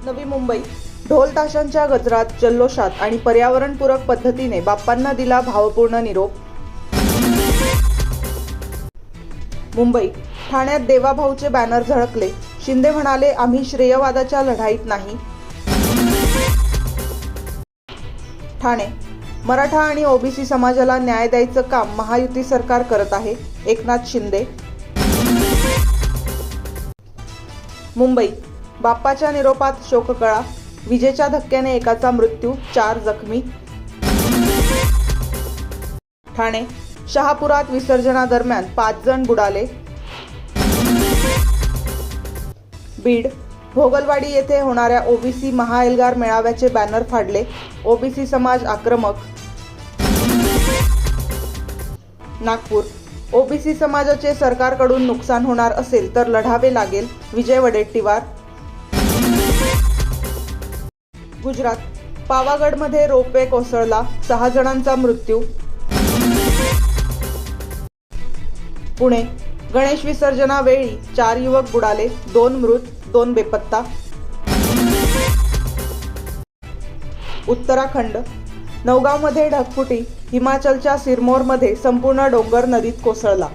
नवी मुंबई ढोल ताशांच्या गजरात, जल्लोषात आणि पर्यावरणपूरक पद्धतीने बाप्पांना दिला भावपूर्ण निरोप. मुंबई ठाण्यात देवाभाऊचे बॅनर झळकले. शिंदे म्हणाले, आम्ही श्रेयवादाच्या लढाईत नाही. ठाणे मराठा आणि ओबीसी समाजाला न्याय द्यायचं काम महायुती सरकार करत आहे. एकनाथ शिंदे. मुंबई बाप्पाच्या निरोपात शोककळा. विजेच्या धक्क्याने एकाचा मृत्यू, 4 जखमी. ठाणे शहापुरात विसर्जनादरम्यान 5 जण बुडाले. बीड भोगलवाडी येथे होणाऱ्या ओबीसी महाएल्गार मेळाव्याचे बॅनर फाडले. ओबीसी समाज आक्रमक. नागपूर ओबीसी समाजाचे सरकारकडून नुकसान होणार असेल तर लढावे लागेल. विजय वडेट्टीवार. गुजरात पावागडमध्ये रोपवे कोसळला. 6 जणांचा मृत्यू. पुणे गणेश विसर्जनावेळी 4 युवक बुडाले. 2 मृत, 2 बेपत्ता. उत्तराखंड नौगावमध्ये ढगफुटी. हिमाचलच्या सिरमौरमध्ये संपूर्ण डोंगर नदीत कोसळला.